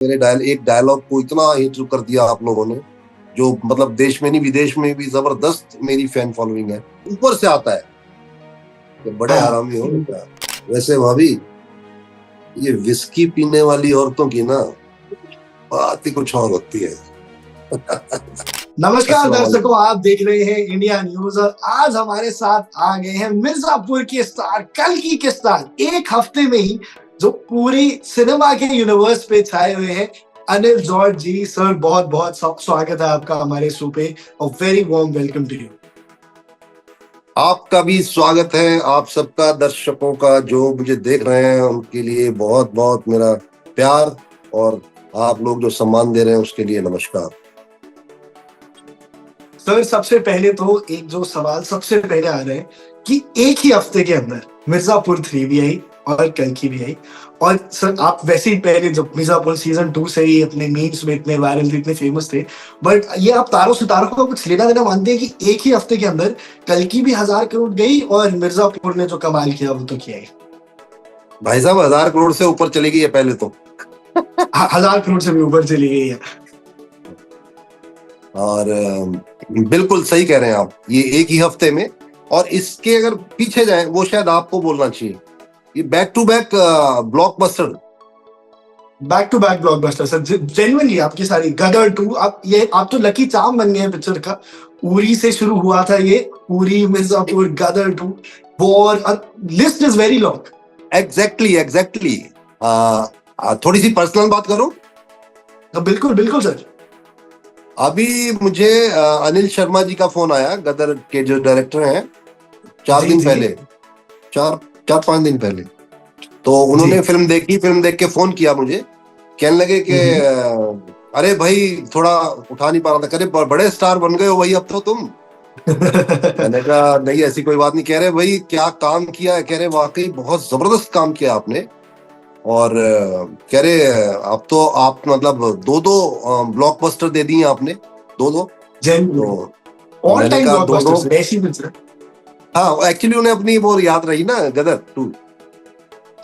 एक डायलॉग को इतना हिट कर दिया आप लोगों ने, जो मतलब देश में नहीं विदेश में भी जबरदस्त मेरी फैन फॉलोइंग है। ऊपर से आता है कि बड़े हाँ। हरामी हो बेटा। वैसे भाभी, ये विस्की पीने वाली औरतों की ना बात ही कुछ और होती है। नमस्कार अस्सलाम दर्शकों, वालेकुम। आप देख रहे हैं इंडिया न्यूज और आज हमारे साथ आ गए हैं मिर्जापुर की स्टार, कल्कि के स्टार, एक हफ्ते में ही जो पूरी सिनेमा के यूनिवर्स पे छाए हुए हैं, अनिल जॉर्ज जी। सर, बहुत बहुत स्वागत है आपका हमारे शो पे और very warm welcome to you. आपका भी स्वागत है, आप सबका, दर्शकों का जो मुझे देख रहे हैं उनके लिए बहुत बहुत मेरा प्यार, और आप लोग जो सम्मान दे रहे हैं उसके लिए नमस्कार। सर, सबसे पहले तो एक जो सवाल सबसे पहले आ रहा है कि एक ही हफ्ते के अंदर मिर्जापुर 3 भी आई और कल्कि भी आई। और सर, आप वैसे ही पहले जब मिर्जापुर सीजन 2 से ही अपने मीम्स में इतने वायरल थे, इतने फेमस थे, बट ये आप तारों सितारों का कुछ लेना देना मानते हैं कि एक ही हफ्ते के अंदर कल्कि भी 1000 करोड़ गई और मिर्जापुर ने जो कमाल किया वो तो किया ही। भाई साहब, 1000 करोड़ से ऊपर चली गई है पहले तो। 1000 करोड़ से भी ऊपर चली गई है। और बिल्कुल सही कह रहे हैं आप, ये एक ही हफ्ते में। और इसके अगर पीछे जाए, वो शायद आपको बोलना चाहिए, ये back to back blockbuster. Back to back blockbuster sir, genuinely आपकी सारी गदर 2, आप तो लकी चार्म बन गए पिक्चर का। उरी से शुरू हुआ था ये, उरी, मिर्जापुर, गदर 2, war, list is very long. Exactly exactly. थोड़ी सी पर्सनल बात करूं। बिल्कुल बिल्कुल सर। अभी मुझे अनिल शर्मा जी का फोन आया, गदर के जो डायरेक्टर हैं, चार जी दिन जी पहले, चार चार पांच दिन पहले। तो जी। उन्होंने फिल्म देखी, फिल्म देख के फोन किया मुझे, कहने लगे कि अरे भाई थोड़ा उठा नहीं पा रहा था, करे बड़े स्टार बन गए हो भाई अब तो तुम। मैंने कहा नहीं, ऐसी कोई बात नहीं। कह रहे भाई क्या काम किया है, कह रहे वाकई बहुत जबरदस्त काम किया आपने। और कह रहे अब तो आप मतलब दो दो ब्लॉकबस्टर दे दिए आपने, दो दो। जेन्युइनली तो ऑल मैंने टाइम कहा दो ब्लॉकबस्टर दो। सर, ऐसी पिक्चर। हाँ, एक्चुअली उन्हें अपनी वो याद रही ना, गदर 2।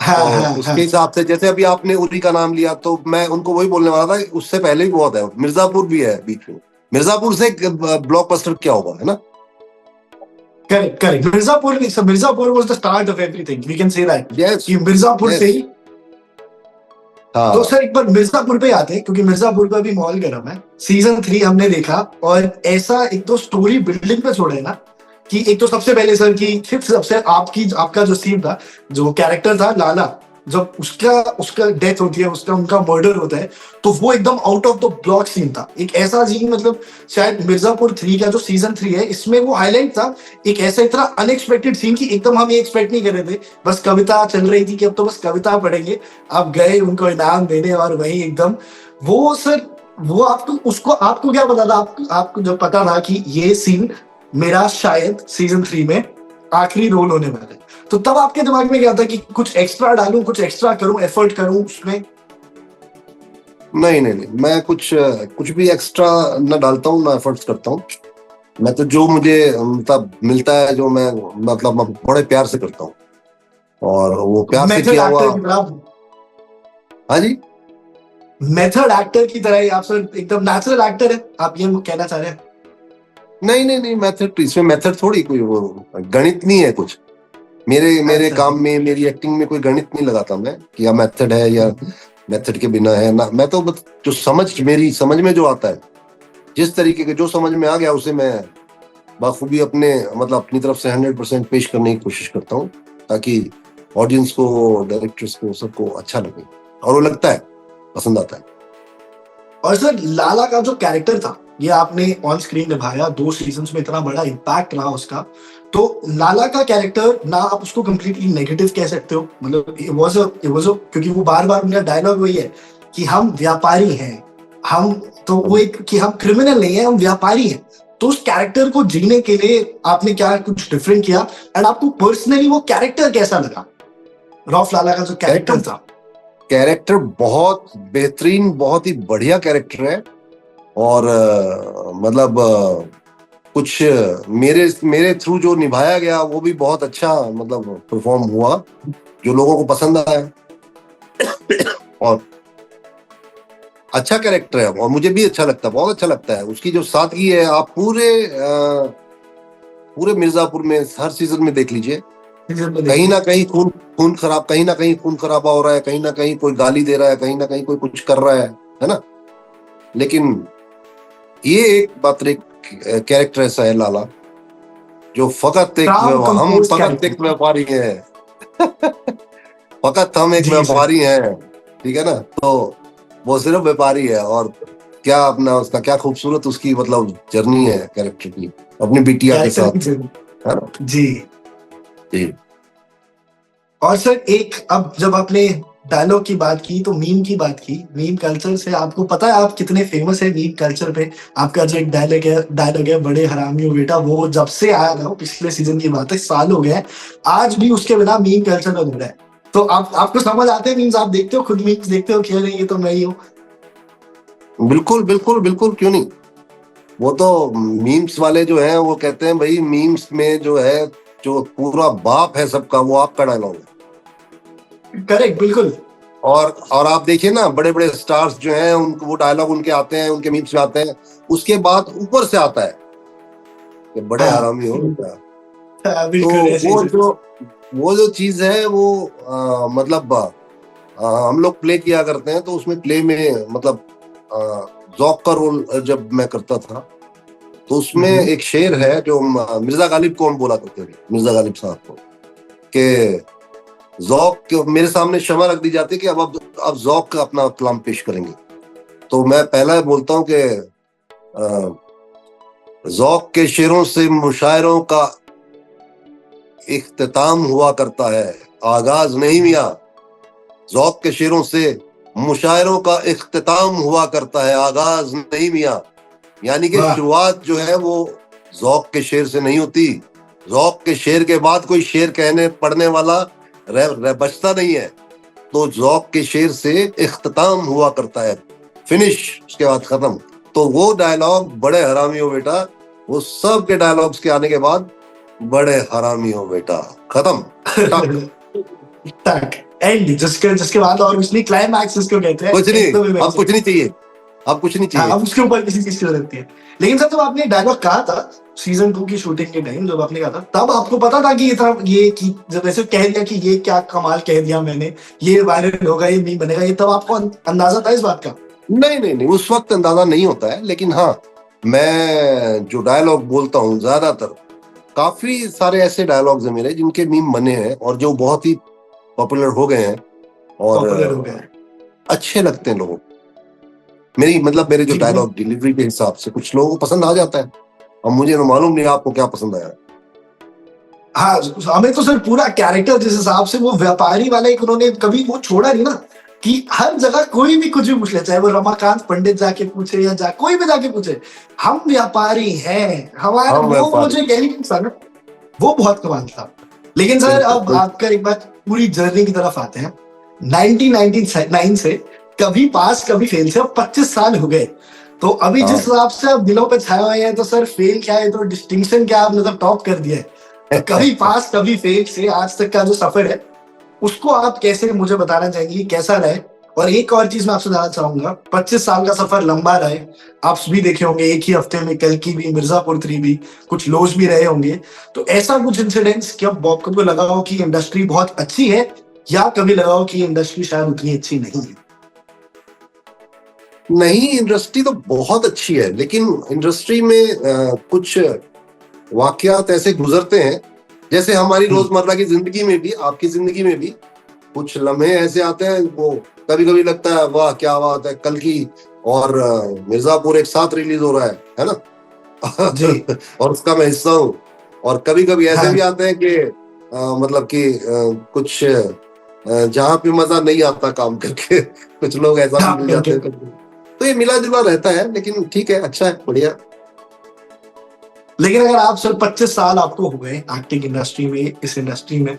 हाँ तो हाँ हाँ। उसके हिसाब से, जैसे अभी आपने उरी का नाम लिया, तो मैं उनको वही बोलने वाला था, उससे पहले भी बहुत है, मिर्जापुर भी है बीच में। मिर्जापुर से ब्लॉकबस्टर क्या होगा, है ना। करेक्ट करेक्ट, मिर्जापुर नहीं sir, Mirzapur was the start of everything, we can say that yes कि मिर्जापुर से यस। ही। तो हाँ सर एक बार मिर्जापुर पे आते हैं, क्योंकि मिर्जापुर का भी माहौल गर्म है। सीजन 3 हमने देखा और ऐसा एक तो स्टोरी बिल्डिंग पे छोड़े ना, कि एक तो सबसे पहले सर की सबसे आपका जो सीन था, जो कैरेक्टर था लाला, जब उसका उसका डेथ होती है, उसका उनका मर्डर होता है, तो वो एकदम out of the block scene था। एक ऐसा सीन, मतलब शायद मिर्जापुर 3 का जो सीजन 3 है इसमें वो हाईलाइट था। एक ऐसा इतना अनएक्सपेक्टेड सीन कि एकदम हम ये एक्सपेक्ट नहीं कर रहे थे, बस कविता चल रही थी कि अब तो बस कविता पढ़ेंगे, आप गए उनको इनाम देने और वही एकदम वो सर, वो आपको क्या पता था? आपको जब पता था कि ये सीन मेरा शायद सीजन 3 में आखिरी रोल होने वाला है, तो तब आपके दिमाग में क्या था कि कुछ एक्स्ट्रा डालूं, कुछ एक्स्ट्रा करूं, एफर्ट करूं उसमें? नहीं नहीं नहीं, मैं कुछ भी एक्स्ट्रा ना डालता हूँ ना एफर्ट्स करता हूँ। मैं तो जो मुझे मतलब मिलता है, जो मैं मतलब मैं बड़े प्यार से करता हूँ, और वो प्यार से मेथड किया हुआ। एक्टर की तरह, हाँ जी। मेथड एक्टर की तरह ही आप सर एकदम नेचुरल एक्टर है, आप ये कहना चाह रहे हैं? नहीं नहीं नहीं, मेथड, इसमें मेथड थोड़ी कोई वो गणित नहीं है कुछ। मेरे मेरे अच्छा काम में, मेरी एक्टिंग में कोई गणित नहीं लगाता मैं, कि या मेथड है या मेथड के बिना है ना। मैं तो बस जो मेरी समझ में जो आता है, जिस तरीके के जो समझ में आ गया, उसे मैं बाखूबी अपने मतलब अपनी तरफ से 100% पेश करने की कोशिश करता हूँ, ताकि ऑडियंस को, डायरेक्टर्स को, सबको अच्छा लगे, और वो लगता है, पसंद आता है। और सर लाला का जो कैरेक्टर था, ये आपने ऑन स्क्रीन निभाया, 2 सीजन्स में इतना बड़ा इम्पैक्ट रहा उसका। तो लाला का कैरेक्टर ना आप उसको कंप्लीटली नेगेटिव कह सकते हो, मतलब क्योंकि वो बार बार उनका डायलॉग वही है कि हम व्यापारी हैं, हम तो वो एक कि हम क्रिमिनल नहीं है, हम व्यापारी हैं। तो उस कैरेक्टर को जीने के लिए आपने क्या कुछ डिफरेंट किया? एंड आपको पर्सनली वो कैरेक्टर कैसा लगा, रॉफ लाला का जो कैरेक्टर कैरेक्टर था? कैरेक्टर बहुत बेहतरीन, बहुत ही बढ़िया कैरेक्टर है। और मतलब कुछ मेरे मेरे थ्रू जो निभाया गया वो भी बहुत अच्छा मतलब परफॉर्म हुआ, जो लोगों को पसंद आया। और अच्छा कैरेक्टर है और मुझे भी अच्छा लगता है, बहुत अच्छा लगता है उसकी जो सादगी है। आप पूरे मिर्जापुर में हर सीजन में देख लीजिए, कहीं ना कहीं खून खराब, कहीं ना कहीं खून खराबा हो रहा है, कहीं ना कहीं कोई गाली दे रहा है, कहीं ना कहीं कोई कुछ कर रहा है ना। लेकिन ये एक मात्र एक कैरेक्टर ऐसा है लाला, जो फकत एक काम हम कंपोज फकत कैरेक्टर। एक व्यापारी हैं फकत हम एक जी सर। व्यापारी हैं, ठीक है ना। तो वो सिर्फ व्यापारी है, और क्या अपना उसका क्या खूबसूरत उसकी मतलब जर्नी है कैरेक्टर की अपनी बिटिया के कैरेक्टर की साथ, जरूर। है ना। जी। जी और सर एक, अब जब आपने डायलॉग की बात की तो मीम की बात की, मीम कल्चर से आपको पता है आप कितने फेमस है मीम कल्चर पे। आपका जो एक डायलॉग है बड़े हरामियों बेटा, वो जब से आया ना, वो पिछले सीजन की बात है, साल हो गए हैं, आज भी उसके बिना मीम कल्चर अधूरा है। तो आपको समझ आते हैं मीम्स, आप देखते हो, खुद मीम्स देखते हो, खेल रही है तो मैं ही हूँ। बिल्कुल बिल्कुल बिल्कुल, क्यों नहीं। वो तो मीम्स वाले जो हैं वो कहते हैं भाई मीम्स में जो है, जो पूरा बाप है सबका, वो आपका डायलॉग है। करेक्ट, बिल्कुल। और आप देखिए ना, बड़े बड़े स्टार्स जो हैं उनको वो डायलॉग उनके आते हैं, उनके मीम्स में आते हैं, उसके बाद ऊपर से आता है कि बड़े हाँ हरामी हो क्या। हाँ, तो बिल्कुल ऐसे ही वो सर। जो वो जो चीज है वो मतलब हम लोग प्ले किया करते हैं, तो उसमें प्ले में मतलब जौक का रोल जब मैं करता था, तो उसमें एक शेर है जो मिर्जा गालिब को हम बोला करते थे, मिर्जा गालिब साहब को, कि जौक मेरे सामने क्षमा रख दी जाती कि अब जौक का अपना कलाम पेश करेंगे। तो मैं पहला बोलता हूँ कि जौक के शेरों से मुशायरों का इख्तिताम हुआ करता है, आगाज नहीं मियां। जौक के शेरों से मुशायरों का इख्तिताम हुआ करता है, आगाज नहीं मियां। यानी कि वाह। शुरुआत जो है वो जौक के शेर से नहीं होती, जौक के शेर के बाद कोई शेर कहने पढ़ने वाला बचता नहीं है। तो जौक के शेर से इख्तिताम हुआ करता है, फिनिश, उसके बाद खत्म। तो वो डायलॉग बड़े हरामी हो बेटा, वो सब के डायलॉग्स के आने के बाद बड़े हरामी हो बेटा, खत्म, टक। टक, एंड, जिसके जिसके बाद और उसमें क्लाइमैक्स इसको कहते हैं, कुछ नहीं, एंड तो भी अब कुछ नहीं चाहिए, अब कुछ नहीं हाँ, चाहिए। अब उसके ऊपर किसी चीज की जरूरत नहीं है। लेकिन सर जब आपने डायलॉग कहा था सीजन 2 की शूटिंग के टाइम, जब आपने कहा था, तब आपको पता था कि ये था, ये कि जब ऐसे कह दिया कि ये क्या कमाल कह दिया मैंने, ये वायरल होगा, ये मीम बनेगा, ये तब आपको अंदाजा था इस बात का? नहीं नहीं नहीं, उस वक्त अंदाजा नहीं होता है, लेकिन हाँ, मैं जो डायलॉग बोलता हूँ ज्यादातर, काफी सारे ऐसे डायलॉग्स हैं मेरे जिनके मीम बने हैं और जो बहुत ही पॉपुलर हो गए हैं और पॉपुलर हो गया है। अच्छे लगते हैं लोगों को। मेरी मतलब मेरे जो जी डायलॉग डिलीवरी के हिसाब से कुछ लोगों को पसंद आ जाता है, अब मुझे तो मालूम नहीं आपको क्या पसंद आया। हाँ, हमें तो सर पूरा कैरेक्टर जिस हिसाब से वो व्यापारी वाला एक उन्होंने कभी वो छोड़ा नहीं ना, कि हर जगह कोई भी कुछ भी पूछ ले, चाहे वो रमाकांत पंडित जाके पूछे या कोई भी जाके पूछे, हम व्यापारी हैं हमारे, हम वो व्यापारी, मुझे एलिमेंट था ना, वो बहुत कमाल था। लेकिन सर बिल्कुल अब आपका एक बार पूरी जर्नी की तरफ आते हैं, 1999 से कभी पास कभी फेल से अब 25 साल हो गए। तो अभी हाँ। जिस हिसाब से आप दिलों पे छाए हुए हैं, तो सर फेल क्या है, तो डिस्टिंक्शन क्या आप मतलब टॉप कर दिया है। तो कभी पास कभी फेल से आज तक का जो सफर है, उसको आप कैसे मुझे बताना चाहेंगे, कैसा रहे? और एक और चीज मैं आपसे जानना चाहूंगा, 25 साल का सफर लंबा रहे, आप भी देखे होंगे एक ही हफ्ते में कल की भी, मिर्जापुर 3 भी, कुछ लोज भी रहे होंगे, तो ऐसा कुछ इंसिडेंट्स क्या बॉब को लगा हो कि इंडस्ट्री बहुत अच्छी है, या कभी लगा हो कि इंडस्ट्री शायद उतनी अच्छी नहीं है? नहीं, इंडस्ट्री तो बहुत अच्छी है, लेकिन इंडस्ट्री में कुछ वाकयात ऐसे गुजरते हैं, जैसे हमारी रोजमर्रा की जिंदगी में भी, आपकी जिंदगी में भी कुछ लम्हे ऐसे आते हैं, वो कभी कभी लगता है वाह क्या बात है, कल की और मिर्जापुर एक साथ रिलीज हो रहा है ना जी। और उसका मैं हिस्सा हूँ। और कभी कभी ऐसे भी हाँ आते हैं कि मतलब कि कुछ जहाँ पे मजा नहीं आता काम करके कुछ लोग ऐसा भी हाँ, मिल जाते करके। हैं कभी। तो ये मिला जुला रहता है, लेकिन ठीक है, अच्छा है, बढ़िया। लेकिन अगर आप सर 25 साल आपको हो गए एक्टिंग इंडस्ट्री में, इस इंडस्ट्री में,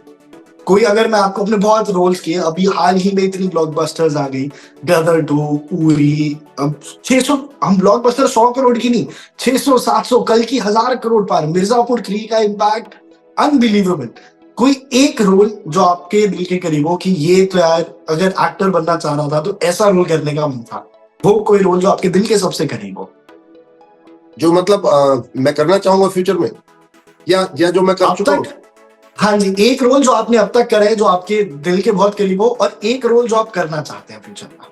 कोई अगर मैं आपको अपने बहुत रोल्स किए, अभी हाल ही में इतनी ब्लॉकबस्टर्स आ गई, गदर 2, उरी, अब 600, हम ब्लॉकबस्टर 100 करोड़ की नहीं, 600 700, कल की 1000 करोड़ पार, मिर्जापुर 3 का इम्पैक्ट अनबिलीवेबल। कोई एक रोल जो आपके दिल के करीब हो कि ये तो यार अगर एक्टर बनना चाह रहा था तो ऐसा रोल करने का मन था? वो कोई रोल जो आपके दिल के सबसे करीब हो, जो मतलब मैं करना चाहूंगा फ्यूचर में, या जो मैं कर अब चुका हूँ। तक। हाँ जी, एक रोल जो आपने अब तक करा है जो आपके दिल के बहुत करीब हो, और एक रोल जो आप करना चाहते हैं फ्यूचर में।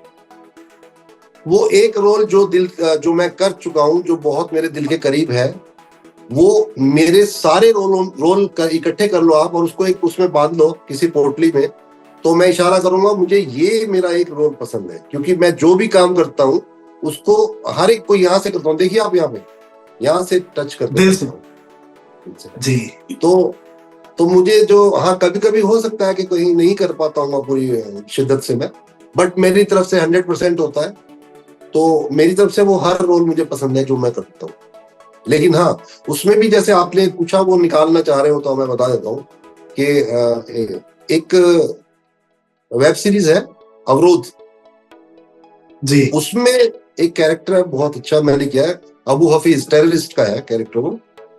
वो एक रोल जो मैं कर चुका हूँ, जो बहुत मेरे दिल के करीब है, वो मेरे सारे रोल इकट्ठे कर लो आप और उसको एक उसमें बांध लो किसी पोटली में, तो मैं इशारा करूंगा मुझे ये मेरा एक रोल पसंद है, क्योंकि मैं जो भी काम करता हूँ उसको हर एक को यहाँ से करता हूँ। देखिए आप यहाँ से टच करके दिल से। करता हूँ। जी तो मुझे जो, हाँ कभी कभी हो सकता है कि कहीं नहीं कर पाता हूँ पूरी शिद्दत से मैं, बट मेरी तरफ से 100% होता है। तो मेरी तरफ से वो हर रोल मुझे पसंद है जो मैं करता हूँ। लेकिन हाँ, उसमें भी जैसे आपने पूछा वो निकालना चाह रहे हो, तो मैं बता देता हूँ कि एक वेब सीरीज है अवरोध, जी उसमें एक कैरेक्टर है बहुत अच्छा मैंने किया है, अबू हफीज, टेररिस्ट का है कैरेक्टर वो।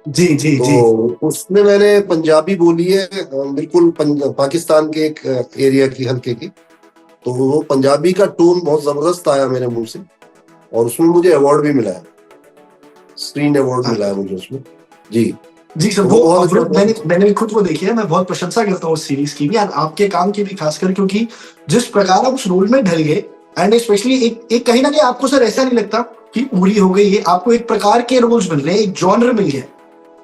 जी जी तो जी। उसमें मैंने पंजाबी बोली है, बिल्कुल पाकिस्तान के एक एरिया की हल्के की। तो वो पंजाबी का टोन बहुत जबरदस्त आया मेरे मुंह से, और उसमें मुझे अवार्ड भी मिला है, स्क्रीन अवार्ड मिला है मुझे उसमें। जी जी सर, तो वो बहुत अच्छा, अवरोध मैंने भी खुद वो देखी है। मैं बहुत प्रशंसा करता हूँ उस सीरीज की भी और आपके काम की भी, खासकर क्योंकि जिस प्रकार आप उस रोल में ढल गए, एंड स्पेशली एक कहीं ना कहीं आपको सर ऐसा नहीं लगता कि पूरी हो गई ये, आपको एक प्रकार के रोल्स मिल रहे हैं, एक जॉनर मिल गया।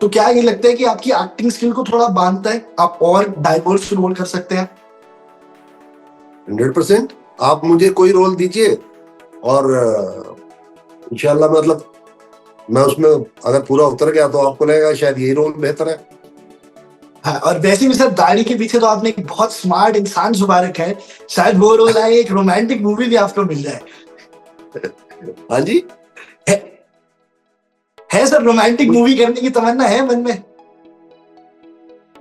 तो क्या ये लगता है कि आपकी एक्टिंग स्किल को थोड़ा बांधता है, आप और डाइवर्स रोल कर सकते हैं? 100%। आप मुझे कोई रोल दीजिए और इंशाल्लाह, मतलब मैं उसमें अगर पूरा उतर गया तो आपको लगेगा शायद यही रोल बेहतर है। हाँ, और वैसे भी सर दाढ़ी के पीछे तो आपने एक बहुत स्मार्ट इंसान छुपा रखा है, शायद वो रोल आए एक रोमांटिक मूवी भी आपको मिल जाए। हाँ जी, है, है सर, रोमांटिक मूवी करने की तमन्ना है मन में?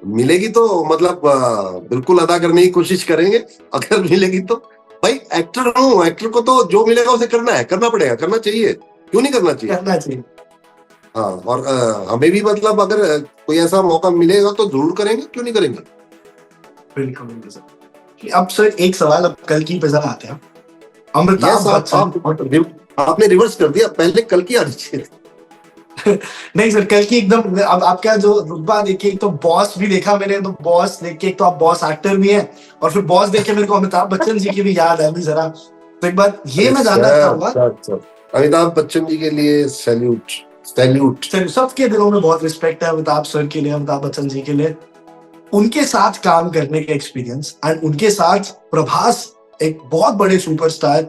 मिलेगी तो मतलब बिल्कुल अदा करने की कोशिश करेंगे, अगर मिलेगी तो। भाई एक्टर हूँ, एक्टर को तो जो मिलेगा उसे करना है, करना पड़ेगा, करना चाहिए, क्यों नहीं करना चाहिए। करना चाहिए। हाँ, और हमें भी मतलब अगर कोई ऐसा मौका मिलेगा तो जरूर करेंगे, क्यों नहीं करेंगे। बिल्कुल बिल्कुल सर। अब सर एक सवाल, अब कल की पे जरा आते हैं। यस, अमिताभ बच्चन। आपने रिवर्स कर दिया, पहले कल की आनी चाहिए। नहीं सर, कल की एकदम, अब आपका जो रुतबा देख के, एक तो बॉस भी देखा मैंने, तो बॉस देख के एक तो आप बॉस एक्टर भी हैं, और फिर बॉस देख के मेरे को अमिताभ बच्चन जी की भी याद आई जरा। तो एक बात ये मैं जानना चाहूंगा, अमिताभ बच्चन जी के लिए सैल्यूट, सैल्यूट। सर सबके दिलों में बहुत रिस्पेक्ट है अमिताभ सर के लिए, अमिताभ बच्चन जी के लिए। उनके साथ काम करने का एक्सपीरियंस, एंड उनके साथ प्रभास, एक बहुत बड़े सुपरस्टार,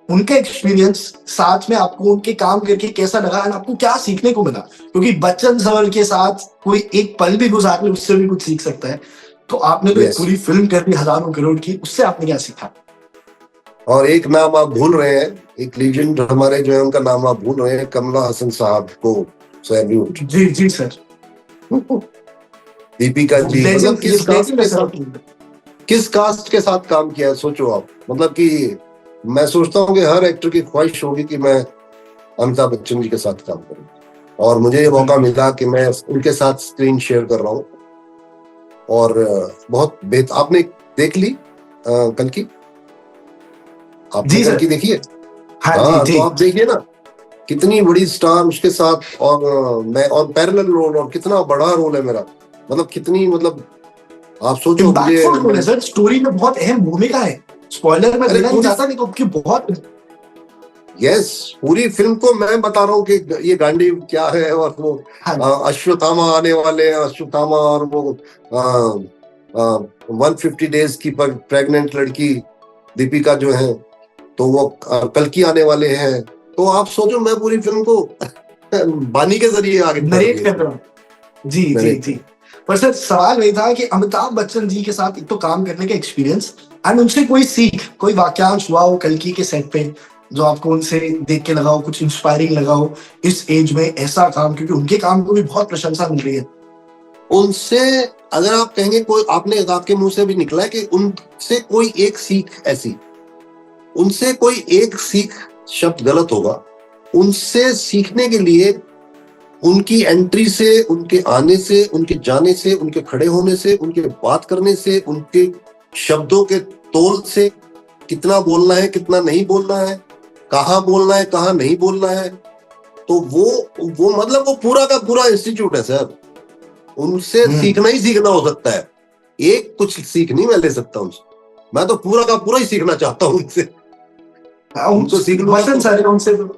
उनका एक्सपीरियंस साथ में आपको उनके काम करके कैसा लगा, एंड आपको क्या सीखने को मिला? क्योंकि बच्चन सर के साथ कोई एक पल भी गुजार ले, उससे भी कुछ सीख सकता है। तो आपने तो एक Yes. पूरी फिल्म कर दी हजारों करोड़ की, उससे आपने क्या सीखा? और एक नाम आप भूल रहे हैं, एक लीजेंड हमारे जो है उनका नाम आप भूल रहे हैं, कमला हसन साहब को सैल्यूट। जी जी सर। दीपिका जी, मतलब लेजेंड। किस कास्ट के साथ काम किया है सोचो आप। मतलब कि मैं सोचता हूँ कि हर एक्टर की ख्वाहिश होगी कि मैं अमिताभ बच्चन जी के साथ काम करूँ, और मुझे ये मौका मिला कि मैं उनके साथ स्क्रीन शेयर कर रहा हूँ। और बहुत आपने देख ली कल की? आपने जी कल सर। की देखी है? हाँ जी हाँ, जी। तो आप देखिए ना, कितनी बड़ी स्टार उसके साथ, और मैं और पैरेलल रोल, और कितना बड़ा रोल है मेरा, मतलब कितनी, मतलब आप सोचो मुझे। इम्पैक्टफुल रोल है सर, स्टोरी में बहुत अहम भूमिका है। स्पॉइलर मैं अरे देना नहीं चाहता, नहीं तो आपकी बहुत। यस, पूरी फिल्म को मैं बता रहा हूँ कि ये गांडी क्या है, और वो अश्वत्थामा आने वाले हैं, अश्वत्थामा, और वो 150 डेज की प्रेग्नेंट लड़की दीपिका जो है, तो वो कल की आने वाले हैं। तो आप सोचो मैं पूरी फिल्म को बानी के जरिए आगे नरेट कर रहा हूँ। जी जी जी। पर सर सवाल वही था कि अमिताभ बच्चन जी के साथ एक तो काम करने का एक्सपीरियंस, एंड उनसे कोई सीख, कोई वाक्यांश हुआ हो कल्कि के सेट पे जो आपको उनसे देख के लगा हो, कुछ इंस्पायरिंग लगा हो इस एज में ऐसा काम, क्योंकि उनके काम को भी बहुत प्रशंसा मिल रही है उनसे। अगर आप कहेंगे कोई, आपने आपके मुंह से भी निकला है कि उनसे कोई एक सीख ऐसी, उनसे कोई एक सीख शब्द गलत होगा। उनसे सीखने के लिए, उनकी एंट्री से, उनके आने से, उनके जाने से, उनके खड़े होने से, उनके बात करने से, उनके शब्दों के तोल से, कितना बोलना है कितना नहीं बोलना है, कहाँ बोलना है कहाँ नहीं बोलना है। तो वो मतलब वो पूरा का पूरा इंस्टीट्यूट है सर, उनसे सीखना ही सीखना हो सकता है, एक कुछ सीख नहीं मैं ले सकता उनसे, मैं तो पूरा का पूरा ही सीखना चाहता हूँ उनसे, उनको सीख लूंगा वसंत सर उनसे तो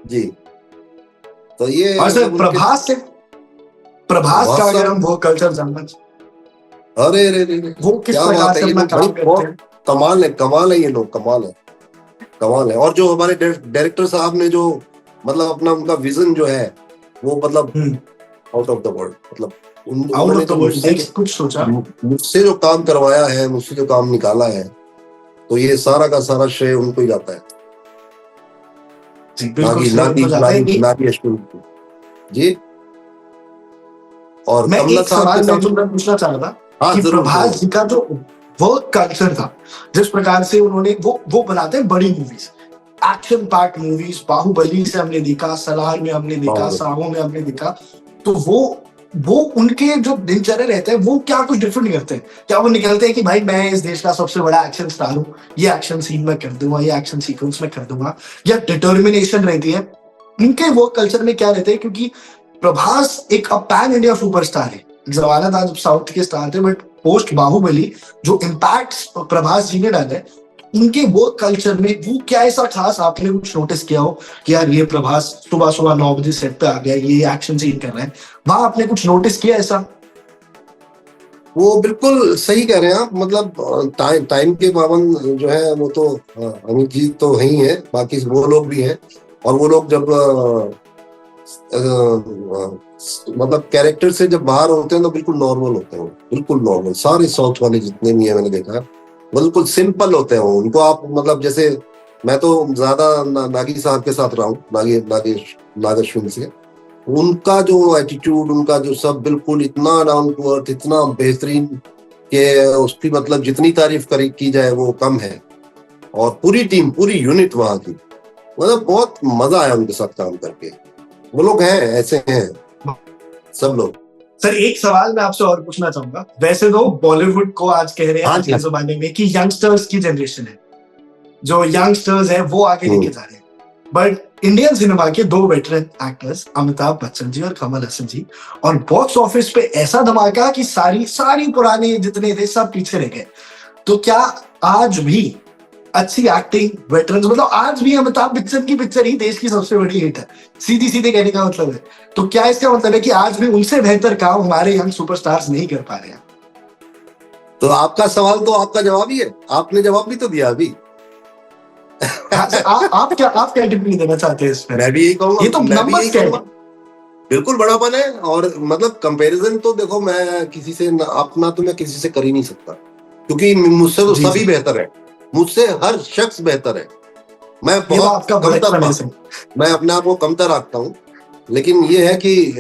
जी। तो ये और सर मतलब उनके प्रभास का अगर हम वो कल्चर जानना, अरे अरे अरे वो किस क्या प्रकार बात से है, ये अपना लोग काम भाई करते हैं। बहुत कमाल है ये लोग, कमाल है। और जो हमारे डायरेक्टर साहब ने जो मतलब अपना उनका विजन जो है वो मतलब आउट ऑफ द वर्ल्ड, मतलब आउट उन्होंने ऑफ द जो वर्ल्ड कुछ सोचा। मुझसे जो काम करवाया है, मुझसे जो काम निकाला है, तो ये सारा का सारा श्रेय उनको ही जाता है, जी बिल्कुल सही हो जाता है कि ना कि अश्विन को। जी। और मैं कमला एक साहब के सवाल मैं साथ तुमसे पूछना चाह रहा था हाँ कि जरूर प्रभास जरूर जी का जो वर्क कल्चर था, जिस प्रकार से उन्होंने वो बनाते हैं बड़ी movies, action packed movies, Baahubali से हमने देखा, सलार में हमने देखा, बाहुबली। साहो में हमने देखा, तो वो उनके जो दिनचर्या रहते हैं वो क्या कुछ डिफरेंट करते हैं? क्या वो निकलते हैं कि भाई मैं इस देश का सबसे बड़ा एक्शन स्टार हूँ, ये एक्शन सीन में कर दूंगा, ये एक्शन सीक्वेंस में कर दूंगा, या डिटर्मिनेशन रहती है उनके वर्क कल्चर में क्या रहते हैं? क्योंकि प्रभास एक पैन इंडिया सुपरस्टार है, जमाना था जब साउथ के स्टार थे, बट पोस्ट बाहुबली जो इम्पैक्ट प्रभास जी ने डाले उनके वर्क कल्चर में, वो क्या ऐसा खास आपने कुछ नोटिस किया हो कि यार ये प्रभास सुबह सुबह 9 बजे सेट पे आ गया, ये एक्शन सीन कर रहा है, वहां आपने कुछ नोटिस किया ऐसा? वो बिल्कुल सही कह रहे हैं आप, मतलब टाइम के पाबंद जो है वो तो अमित जी तो है ही है, बाकी वो लोग भी हैं। और वो लोग जब मतलब कैरेक्टर से जब बाहर होते हैं तो बिल्कुल नॉर्मल होते हैं, बिल्कुल नॉर्मल। सारे साउथ वाले जितने भी है मैंने देखा बिल्कुल सिंपल होते हैं वो। उनको आप मतलब जैसे मैं तो ज्यादा नागी साहब के साथ रहा हूँ, नागेश्विन से, उनका जो एटीट्यूड, उनका जो सब बिल्कुल इतना डाउन टू अर्थ, इतना बेहतरीन कि उसकी मतलब जितनी तारीफ की जाए वो कम है। और पूरी टीम, पूरी यूनिट वहां की, मतलब बहुत मजा आया उनके साथ काम करके। वो लोग हैं, ऐसे हैं सब लोग। सर एक सवाल मैं आपसे और पूछना चाहूंगा, वैसे तो बॉलीवुड को आज कह रहे हैं हाँ आज के जमाने में कि यंगस्टर्स की जनरेशन है, जो यंगस्टर्स है वो आगे लेके जा रहे हैं, बट इंडियन सिनेमा के दो वेटरन एक्टर्स अमिताभ बच्चन जी और कमल हसन जी, और बॉक्स ऑफिस पे ऐसा धमाका कि सारी पुराने जितने थे सब पीछे रह गए। तो क्या आज भी अच्छी एक्टिंग वेटरन्स, मतलब आज भी अमिताभ बच्चन की पिक्चर ही देश की सबसे बड़ी हिट है, सीधे कहने का मतलब है, तो क्या इसका मतलब है कि आज भी उनसे बेहतर काम हमारे यंग सुपरस्टार्स नहीं कर पा रहे हैं? तो आपका सवाल तो आपका जवाब ही है, आपने जवाब भी तो दिया अभी। आप क्या टिप्पणी देना चाहते हैं इसमें? मैं भी यही कहूंगा, ये तो नंबर्स क्या है? बिल्कुल बड़ापन है। और मतलब कंपैरिजन तो देखो मैं किसी से अपना तो मैं किसी से कर ही नहीं सकता, क्योंकि मुझसे तो सभी बेहतर है, मुझसे हर शख्स बेहतर है। मैं बहुत कमतर, मैं अपने आप को कमतर रखता हूँ। लेकिन ये है कि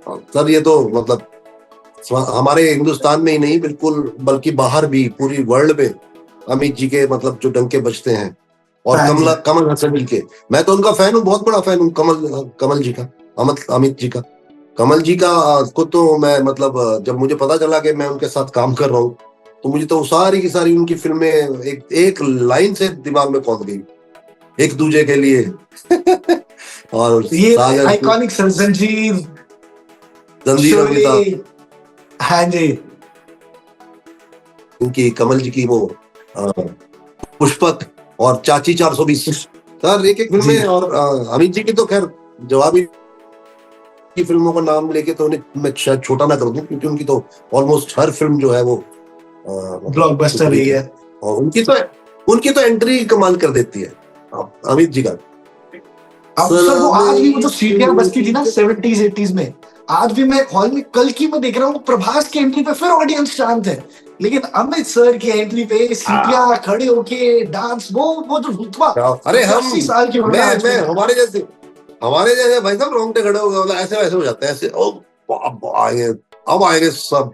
सर ये तो मतलब हमारे हिंदुस्तान में ही नहीं बिल्कुल, बल्कि बाहर भी पूरी वर्ल्ड में अमित जी के मतलब जो डंके बजते हैं। और कमल हसन जी के, मैं तो उनका फैन हूँ, बहुत बड़ा फैन हूँ कमल जी का, अमित जी का। कमल जी का को तो मैं मतलब जब मुझे पता चला कि मैं उनके साथ काम कर रहा हूँ, तो मुझे तो सारी की सारी उनकी फिल्में एक लाइन से दिमाग में पहुंच गई, एक दूजे के लिए। और ये आइकॉनिक जंजीर, हाँ जी, उनकी कमल जी की वो पुष्पक और चाची 420 सर, एक फिल्में। और अमित जी की तो खैर जवाब ही की फिल्मों का नाम लेके तो उन्हें मैं शायद छोटा ना कर दूं, क्योंकि उनकी तो ऑलमोस्ट हर फिल्म जो है वो ब्लॉकबस्टर रही है। और उनकी तो एंट्री कमाल कर देती है अमित जी का। सर वो आज भी जो सीटियां बजती थी ना 70s 80s में, आज भी मैं हॉल में कल की मैं देख रहा हूँ, प्रभास की एंट्री पे फिर ऑडियंस शांत है, लेकिन अमित सर की एंट्री पे सीटियां खड़े होके डांस, वो जो रुतबा, अरे हम 80 साल की मैं हमारे जैसे भाई साहब रोंगटे खड़े हो गए, ऐसे वैसे हो जाते हैं, ऐसे अब आएंगे सब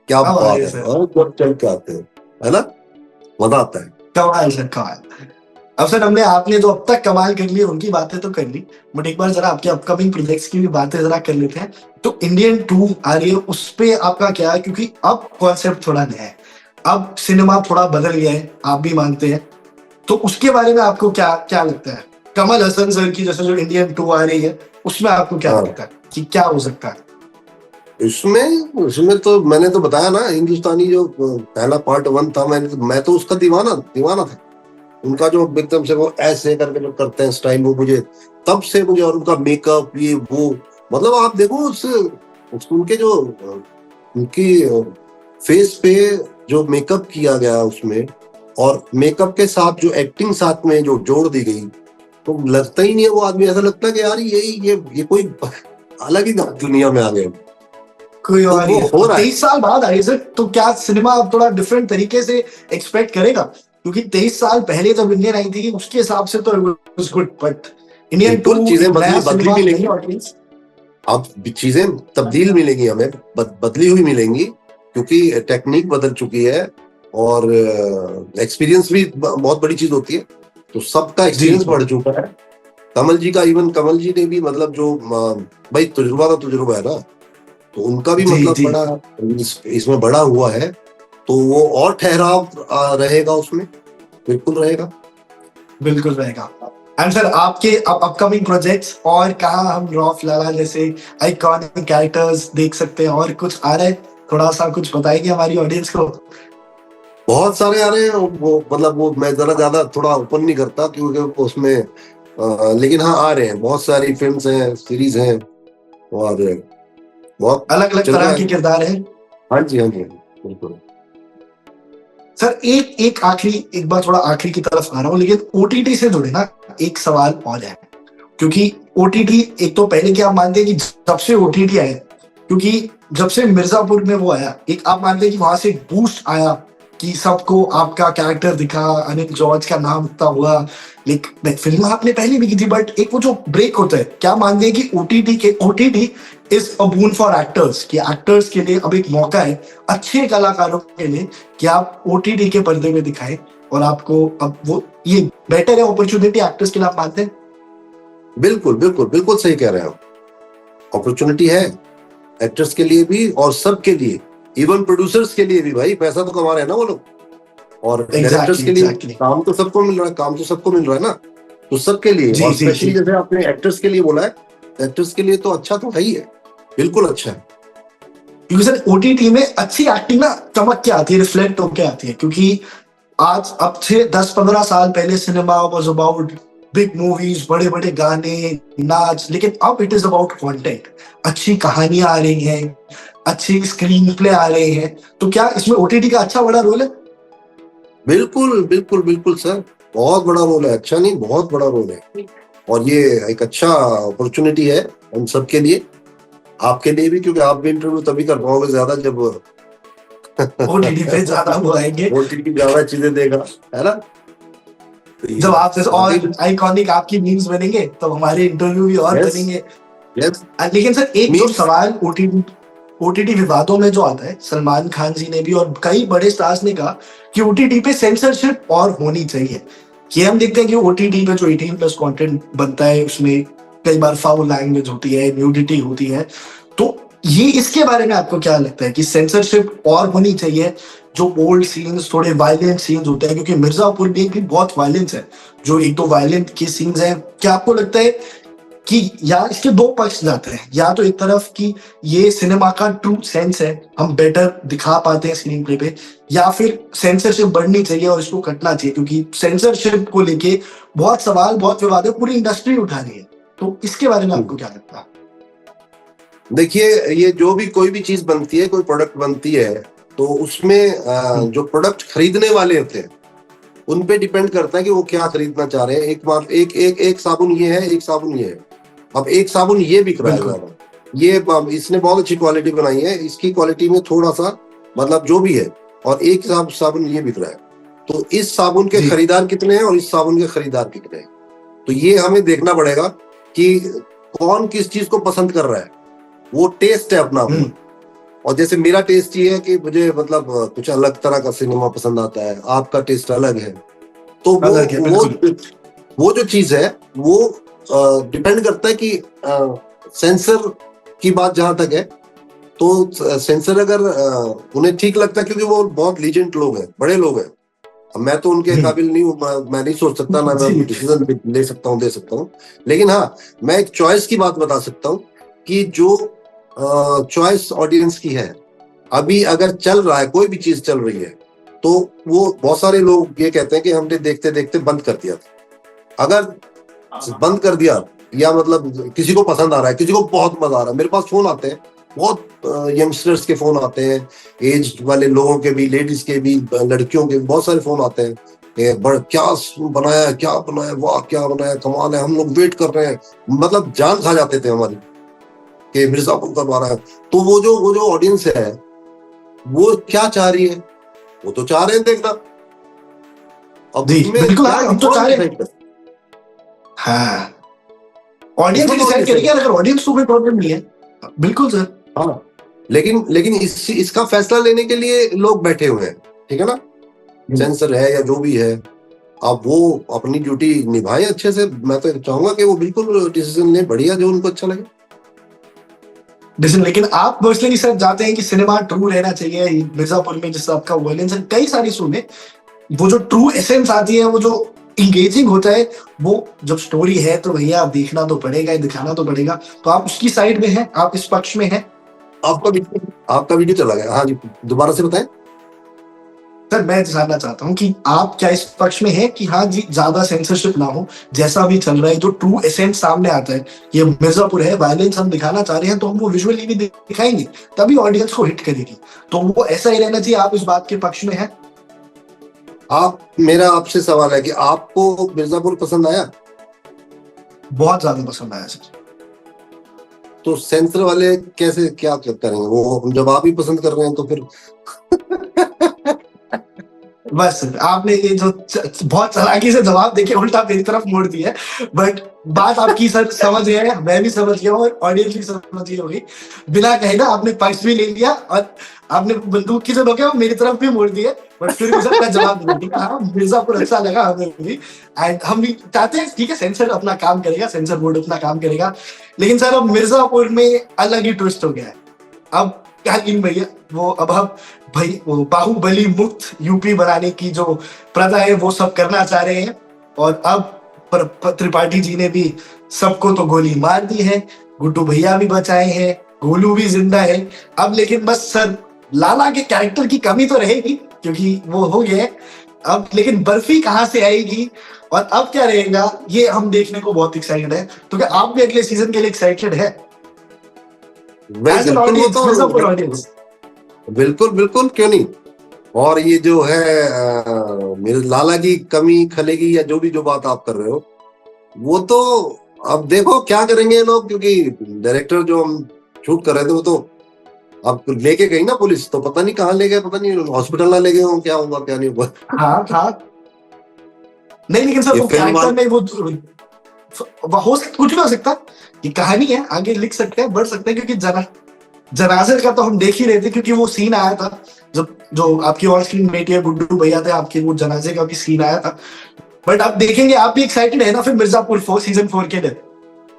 क्या बात है, जब चल के आते हैं, है ना, मजा आता है। कमाल सर कमाल। अब सर आपने जो अब तक कमाल कर ली उनकी बातें तो कर ली, बट एक बार जरा आपके अपकमिंग प्रोजेक्ट्स की भी बातें जरा कर लेते हैं। तो इंडियन 2 आ रही है, उस पे आपका क्या है? क्योंकि अब कॉन्सेप्ट थोड़ा नया है, अब सिनेमा थोड़ा बदल गया है, आप भी मानते हैं, तो उसके बारे में आपको क्या क्या लगता है? कमल हसन सर की जैसे जो इंडियन 2 आ रही है, उसमें आपको क्या हाँ, लगता है कि क्या हो सकता है? इसमें उसमें तो मैंने तो बताया ना, हिंदुस्तानी जो पहला पार्ट 1 था, मैं तो उसका दीवाना दीवाना था। उनका जो एकदम से वो ऐसे करके जो करते हैं स्टाइल, वो मुझे तब से मुझे, और उनका मेकअप ये वो, मतलब आप देखो उनके जो उनकी फेस पे जो मेकअप किया गया उसमें, और मेकअप के साथ जो एक्टिंग साथ में जो जोड़ दी गई, तो लगता ही नहीं है वो आदमी, ऐसा लगता है कि यार ये कोई अलग ही दुनिया में आ गए। कोई तो और ही वो है। हो और रहा है। 23 साल बाद आई सर, तो क्या सिनेमा अब थोड़ा डिफरेंट तरीके से एक्सपेक्ट करेगा? क्योंकि 23 साल पहले जब इंडियन आई थी उसके हिसाब से तो गुड, बट इंडियन 2 बिल्कुल चीजें एक नया बदली सिनेमा, नई मिलेंगी। ऑडियंस। अब चीजें तब्दील मिलेंगी हमें, बदली हुई मिलेंगी, क्योंकि टेक्निक बदल चुकी है, और एक्सपीरियंस भी बहुत बड़ी चीज होती है। तो सबका जी एक्सपीरियंस जी बढ़ चुका है। कमल जी ने भी, मतलब जो भाई तजुर्बा का तजुर्बा है ना, तो उनका भी जी मतलब जी बड़ा इसमें बड़ा हुआ है। तो वो और ठहराव रहेगा उसमें, बिल्कुल रहेगा। बिल्कुल रहेगा। एंड सर आपके अपकमिंग प्रोजेक्ट्स, और कहाँ हम रॉफ लाला जैसे आइकॉनिक कैरेक्टर्स देख सकते हैं, और कुछ आ रहा है? थोड़ा सा कुछ बताएंगे हमारी ऑडियंस को। बहुत सारे आ रहे हैं वो, मतलब वो मैं जरा ज्यादा थोड़ा ओपन नहीं करता, क्योंकि उसमें लेकिन हाँ, आ रहे हैं, बहुत सारी फिल्म्स हैं, सीरीज हैं, और बहुत अलग अलग चल रहा तरह के है। किरदार हैं। हाँ जी, हाँ जी, हाँ जी, बिल्कुल। सर एक एक आखिरी, एक बार थोड़ा आखिरी की तरफ आ रहा हूँ, लेकिन ओटीटी से जुड़े ना एक सवाल और है। क्योंकि ओटीटी, एक तो पहले क्या आप मानते हैं कि जब से ओटीटी आए, क्योंकि जब से मिर्जापुर में वो आया, एक आप मानते हैं कि वहां से एक बूस्ट आया कि सबको आपका कैरेक्टर दिखा, अनिल जॉर्ज का नाम इतना हुआ। लेकिन फिल्म आपने पहले भी की थी, बट एक वो जो ब्रेक होता है, क्या मानते हैं कि OTT is a boon for actors, कि एक्टर्स के लिए अब एक मौका है, अच्छे कलाकारों के लिए, कि आप ओटीटी के पर्दे में दिखाएं, और आपको अब वो ये बेटर है अपॉर्चुनिटी एक्टर्स के लिए, आप मानते हैं? बिल्कुल बिल्कुल बिल्कुल सही कह रहे हैं आप। अपॉर्चुनिटी है एक्टर्स के लिए भी, और सबके लिए, इवन प्रोड्यूसर्स के लिए भी। भाई पैसा तो कमा रहे हैं ना वो लोग, और डायरेक्टर्स एग्जैक्टली के लिए एग्जैक्टली। काम तो सबको मिल रहा है, काम तो सबको मिल रहा है ना। तो सबके लिए, जी और जी स्पेशली जी। जैसे आपने एक्टर्स के लिए बोला है, एक्टर्स के लिए तो अच्छा तो है ही है, बिल्कुल अच्छा है। क्योंकि सर ओटीटी में अच्छी एक्टिंग ना चमक के आती है, रिफ्लेक्ट होके आती है। क्योंकि आज अब से 10-15 साल पहले cinema was about big movies, बड़े बड़े गाने, नाच, लेकिन अब इट इज अबाउट कंटेंट। अच्छी कहानियां आ रही हैं, अच्छी स्क्रीन प्ले आ रहे हैं। तो क्या इसमें ओटीटी का अच्छा बड़ा रोल है? बिल्कुल बिल्कुल बिल्कुल सर, बहुत बड़ा रोल है, अच्छा नहीं, बहुत बड़ा रोल है। और ये एक अच्छा अपॉर्चुनिटी है हम सबके लिए, आपके लिए भी, क्योंकि आप भी इंटरव्यू तभी कर पाओगे ज्यादा जब ओटीटी पे ज्यादा वो आएंगे ओटीटी ज्यादा चीजें देगा, है ना। तो ये जब आप जैसे बाकी, और आइकॉनिक आपकी मीम्स बनेंगे, तो हमारे इंटरव्यू भी और यस बनेंगे। यस। लेकिन सर एक जो मीम्स, सवाल ओटीटी विवादों में जो आता है, सलमान खान जी ने भी और कई बड़े स्टार्स ने कहा कि ओटीटी पे सेंसरशिप और होनी चाहिए। कि हम देखते हैं कि ओटीटी पे जो 18+ कंटेंट बनता है, उसमें कई बार फाउल लैंग्वेज होती है, न्यूडिटी होती है। तो ये इसके बारे में आपको क्या लगता है कि सेंसरशिप और होनी चाहिए? जो ओल्ड सीन्स, थोड़े वायलेंट सीन्स होते हैं, क्योंकि मिर्जापुर में भी बहुत वायलेंस है, जो एक दो वायलेंट के सीन्स हैं, क्या आपको लगता है कि या इसके दो पक्ष जाते हैं? या तो एक तरफ कि ये सिनेमा का ट्रू सेंस है, हम बेटर दिखा पाते हैं स्क्रीन प्ले पे, या फिर सेंसरशिप बढ़नी चाहिए और इसको कटना चाहिए, क्योंकि सेंसरशिप को लेके बहुत सवाल, बहुत विवाद है, पूरी इंडस्ट्री उठा रही है। तो इसके बारे में आपको क्या लगता है? देखिए, ये जो भी कोई भी चीज बनती है, कोई प्रोडक्ट बनती है, तो उसमें जो प्रोडक्ट खरीदने वाले होते हैं, उन पे डिपेंड करता है कि वो क्या खरीदना चाह रहे हैं। एक बार एक साबुन ये है, एक साबुन ये है। अब एक साबुन ये बिक रहा है बिल्कुल। ज्यादा, ये इसने बहुत अच्छी क्वालिटी बनाई है, इसकी क्वालिटी में थोड़ा सा मतलब जो भी है, और एक साबुन ये बिक रहा है। तो इस साबुन के जी। खरीदार कितने हैं और इस साबुन के खरीदार कितने हैं, तो ये हमें देखना पड़ेगा कि कौन किस चीज को पसंद कर रहा है। वो टेस्ट है अपना अपना। और जैसे मेरा टेस्ट ये है कि मुझे मतलब कुछ अलग तरह का सिनेमा पसंद आता है, आपका टेस्ट अलग है। तो अलग है बिल्कुल। वो जो चीज है, वो डिपेंड करता है कि सेंसर की बात जहां तक है, तो सेंसर अगर उन्हें ठीक लगता है, क्योंकि वो बहुत लीजेंड लोग हैं, बड़े लोग हैं, अब मैं तो उनके काबिल नहीं हूँ, मैं नहीं सोच सकता, ना मैं डिसीजन ले सकता हूँ, दे सकता हूँ। लेकिन हाँ, मैं एक चॉइस की बात बता सकता हूँ कि जो चॉइस ऑडियंस की है, अभी अगर चल रहा है, कोई भी चीज चल रही है, तो वो बहुत सारे लोग ये कहते हैं कि हमने देखते देखते बंद कर दिया था। अगर बंद कर दिया, या मतलब किसी को पसंद आ रहा है, किसी को बहुत मजा आ रहा है, मेरे पास फोन आते हैं, बहुत यंगस्टर्स के फोन आते हैं, एज वाले लोगों के भी, लेडीज के भी, लड़कियों के भी बहुत सारे फोन आते हैं, क्या बनाया, वाह क्या बनाया, कमाल है, हम लोग वेट कर रहे हैं, मतलब जान खा जाते थे हमारी कि मिर्जापुर कब आ रहा है। तो वो जो ऑडियंस है, वो क्या चाह रही है, वो तो चाह रहे हैं देखना। अब बिल्कुल, हम तो चाह रहे हैं। हाँ, ऑडियंस डिसाइड करेगी, अगर ऑडियंस को कोई प्रॉब्लम नहीं है, बिल्कुल सर। हाँ, लेकिन इसका फैसला लेने के लिए लोग बैठे हुए हैं, ठीक है ना, सेंसर है या जो भी है। अब वो अपनी ड्यूटी निभाए अच्छे से। मैं तो चाहूंगा कि वो बिल्कुल डिसीजन ले, बढ़िया, जो उनको अच्छा लगे। लेकिन आप पर्सनली सर जाते हैं कि सिनेमा ट्रू रहना चाहिए, मिर्जापुर में जिस आपका वायलेंस है, कई सारी सुने, वो जो ट्रू एसेंस आती है, वो जो इंगेजिंग होता है, वो जब स्टोरी है तो भैया आप देखना तो पड़ेगा, दिखाना तो पड़ेगा। तो आप उसकी साइड में हैं, आप इस पक्ष में हैं। आपका वीडियो चला गया, हाँ जी, दोबारा से बताएं सर। मैं जानना चाहता हूँ कि आप क्या इस पक्ष में हैं कि हाँ जी, ज्यादा सेंसरशिप ना हो, जैसा भी चल रहा है, जो ट्रू एसेंस सामने आता है, ये मिर्जापुर है, वायलेंस हम दिखाना चाह रहे हैं, तो हम वो विजुअली भी दिखाएंगे, तभी ऑडियंस को हिट करेगी, तो वो ऐसा ही रहना चाहिए। आप इस बात के पक्ष में हैं? मेरा आपसे सवाल है कि आपको मिर्जापुर पसंद आया? बहुत ज्यादा पसंद आया सर। तो सेंसर वाले कैसे क्या करेंगे वो, जब आप ही पसंद कर रहे हैं तो फिर बस आपने ये जो बहुत चालाकी से जवाब देके उल्टा मेरी तरफ मोड़ दिया है, बट बात आपकी सर समझ गए, मैं भी समझ गया और ऑडियंस भी समझ गई होगी। बिना कहे ना आपने पक्ष भी ले लिया और आपने बंदूक की जो लोग है वो मेरी तरफ भी मोड़ दिए, बट फिर भी सर मैं जवाब दूंगा। हाँ, मिर्जापुर अच्छा लगा हमें भी, एंड हम भी चाहते हैं, ठीक है, सेंसर अपना काम करेगा, सेंसर बोर्ड अपना काम करेगा, लेकिन सर अब मिर्जापुर में अलग ही ट्विस्ट हो गया है। अब क्या भैया, वो अब हम भाई वो बाहुबली मुक्त यूपी बनाने की जो प्रथा है वो सब करना चाह रहे हैं, और अब त्रिपाठी जी ने भी सबको तो गोली मार दी है, गुड्डू भैया भी बचाए हैं, गोलू भी जिंदा है। अब लेकिन बस सर लाला के कैरेक्टर की कमी तो रहेगी क्योंकि वो हो गया है अब, लेकिन बर्फी कहाँ से आएगी और अब क्या रहेगा, ये हम देखने को बहुत एक्साइटेड है। तो क्या आप भी अगले सीजन के लिए एक्साइटेड है? बिल्कुल बिल्कुल, क्यों नहीं। और ये जो है मेरे लाला की कमी खलेगी या जो बात आप कर रहे हो, वो तो अब देखो क्या करेंगे लोग, क्योंकि डायरेक्टर जो हम शूट कर रहे थे वो तो अब लेके गई ना पुलिस, तो पता नहीं कहाँ ले गए, पता नहीं हॉस्पिटल ना ले गए हो, क्या होगा क्या नहीं होगा। हाँ हाँ, नहीं लेकिन सर वो कैरेक्टर में वो हो सकता, कुछ भी हो सकता, ये कहानी है, आगे लिख सकते हैं, बढ़ सकते हैं, क्योंकि जनाजे का तो हम देख ही रहे थे, क्योंकि वो सीन आया था जब जो आपकी ऑन स्क्रीन मेट है गुड्डू भैया थे आपके, वो जनाजे का भी सीन आया था। बट आप देखेंगे, आप भी एक्साइटेड है ना फिर मिर्जापुर 4 सीजन 4 के लिए?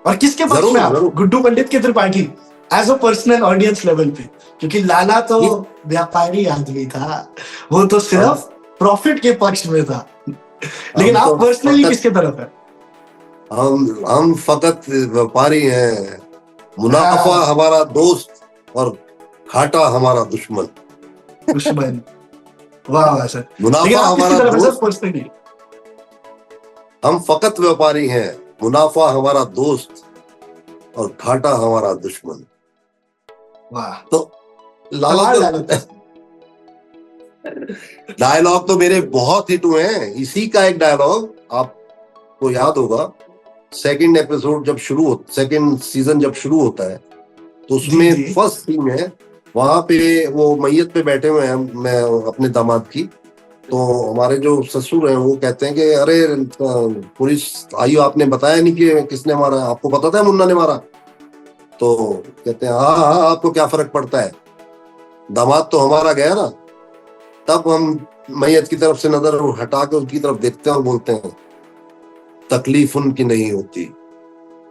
और किसके पक्ष में आप, गुड्डू पंडित के Tripathi as a personal audience level पे? क्योंकि लाला तो व्यापारी आदमी था, वो तो सिर्फ प्रॉफिट के पक्ष में था, लेकिन आप पर्सनली किसके तरफ है? हम फकत व्यापारी हैं, मुनाफा हमारा दोस्त और घाटा हमारा दुश्मन। वाह वाह सर, मुनाफा हमारा दोस्त, पर्सनली हम फकत व्यापारी हैं, मुनाफा हमारा दोस्त और घाटा हमारा दुश्मन। वाह, तो लाला डायलॉग तो मेरे बहुत हिट हुए हैं। इसी का एक डायलॉग आपको याद होगा, सेकंड सीजन जब शुरू होता है, तो उसमें फर्स्ट सीन है, वहां पे वो मैयत पे बैठे हुए हैं, मैं अपने दामाद की, तो हमारे जो ससुर हैं वो कहते हैं कि अरे पुलिस आई, आपने बताया नहीं कि किसने मारा, आपको पता था मुन्ना ने मारा? तो कहते हैं हाँ हाँ, आपको क्या फर्क पड़ता है, दामाद तो हमारा गया ना। तब हम मैयत की तरफ से नजर हटा के उसकी तरफ देखते हैं और बोलते हैं, तकलीफ उनकी नहीं होती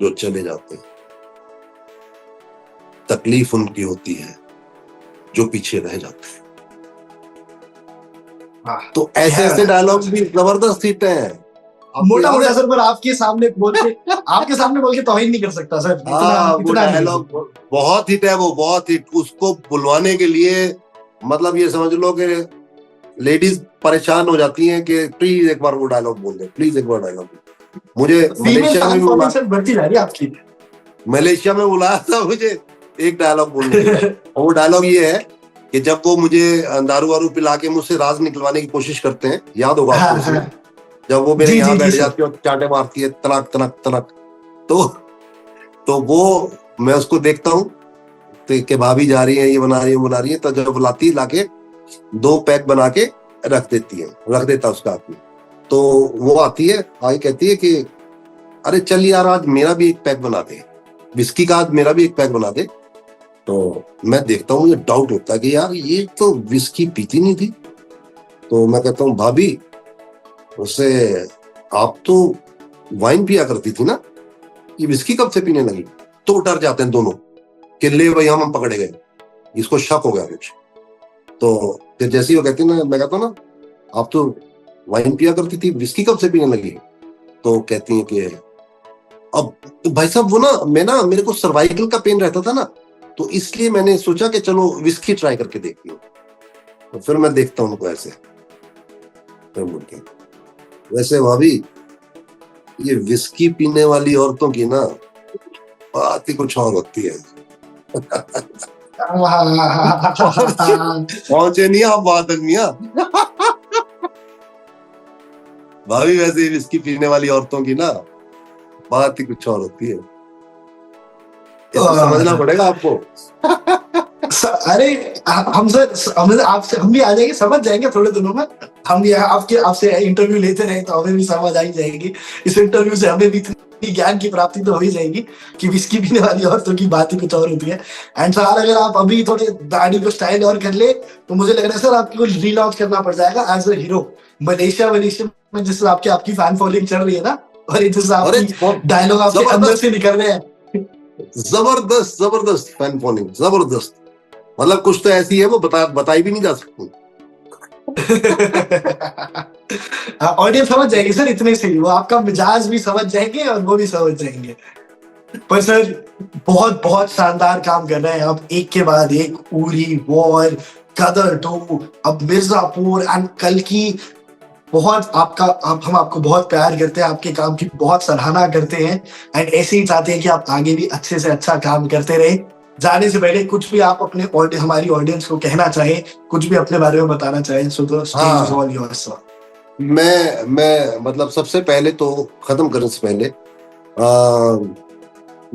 जो चले जाते हैं, तकलीफ उनकी होती है जो पीछे रह जाते हैं। हाँ, तो ऐसे है। ऐसे डायलॉग भी जबरदस्त हिट हैं। आपको मोटा याद मोटा है? सर, पर आपके सामने बोल के तौहीन नहीं कर सकता सर, इतना हाँ, वो इतना नहीं कर डायलॉग सकता। बहुत हिट है, वो बहुत हिट। उसको बुलवाने के लिए मतलब ये समझ लो कि लेडीज परेशान हो जाती हैं कि प्लीज एक बार वो डायलॉग बोल दे, प्लीज एक बार डायलॉग। मुझे फीमेल मलेशिया में फैन भी फॉलोइंग बुला सर बढ़ती जा रही है आपकी। मलेशिया में बुलाया था मुझे एक डायलॉग बोलने के लिए। और वो डायलॉग ये है कि जब वो मुझे दारू वारू पिला के मुझसे राज निकलवाने की कोशिश करते हैं, याद होगा हाँ आपको उसमें, हाँ। जब वो मेरे जी यहाँ जी जी बैठ सर। जाती है और चांटे मारती है, तलक तलक तलक। तो वो मैं उसको देखता हूँ तो कि भाभी जा रही है, ये बना रही है, बना रही है, तो जब बुलाती लाके 2 पैक बना के रख देती है, रख देता उसका आदमी। तो वो आती है, आई कहती है कि अरे चल यार आज मेरा भी एक पैक बना दे, विस्की का आज मेरा भी एक पैक बना दे। तो मैं देखता हूँ, मुझे डाउट होता है कि यार ये तो विस्की पीती नहीं थी। तो मैं कहता हूँ भाभी, उससे आप तो वाइन पिया करती थी ना, ये विस्की कब से पीने लगी? तो डर जाते हैं दोनों कि ले भाई हम पकड़े गए, इसको शक हो गया कुछ। तो फिर जैसे ही वो कहती ना, मैं कहता हूँ ना आप तो वाइन पिया करती थी, विस्की कब से पीने लगी? तो कहती है कि अब तो भाई साहब वो ना मैं ना मेरे को सर्वाइकल का पेन रहता था ना, तो इसलिए मैंने सोचा कि चलो विस्की ट्राई करके देखती हूँ। तो फिर मैं देखता हूँ उनको ऐसे, फिर मुड़ के वैसे भाभी, ये विस्की पीने वाली औरतों की ना बात ही कुछ और होती है। पहुंचे नहीं आप बात तक मियां। भाभी वैसे ही विस्की पीने वाली औरतों की ना बात ही कुछ और होती है, ये तो समझना पड़ेगा आपको। अरे हम सर, हम आपसे हम भी आ जाएंगे, समझ जाएंगे थोड़े दिनों में। हम भी आपके आपसे इंटरव्यू लेते रहे तो हमें भी समझ आ ही जाएगी। इस इंटरव्यू से हमें भी इतनी ज्ञान की प्राप्ति तो हो ही जाएगी कि विस्की पीने वाली औरतों की बात ही कुछ और होती है। एंड सर अगर आप अभी थोड़े दाढ़ी को स्टाइल और कर ले तो मुझे लग रहा है सर आपको रीलॉन्च करना पड़ जाएगा as a hero. Malaysia Malaysia में जिस आपकी आपकी फैन फॉलोइंग चल रही है ना, और जिस अरे आपकी डायलॉग आपके अंदर जबरदस्त से निकल रहे हैं। जबरदस्त जबरदस्त फैन फॉलोइंग, जबरदस्त। मतलब कुछ तो ऐसी है वो बताई भी नहीं जा सकती। ऑडियंस समझ जाएगी सर इतने से ही, वो आपका मिजाज भी समझ जाएंगे और वो भी समझ जाएंगे। पर सर बहुत बहुत शानदार काम कर रहे हैं आप, एक के बाद एक, उरी, वॉर, गदर 2, अब मिर्जापुर एंड कल की। बहुत हम आपको बहुत प्यार करते हैं, आपके काम की बहुत सराहना करते हैं एंड ऐसे ही चाहते हैं कि आप आगे भी अच्छे से अच्छा काम करते रहे। जाने से पहले कुछ भी आप अपने हमारी ऑडियंस को कहना चाहें, कुछ भी अपने बारे में बताना चाहें, so the stage is all yours sir. मैं मतलब सबसे पहले तो खत्म करने से पहले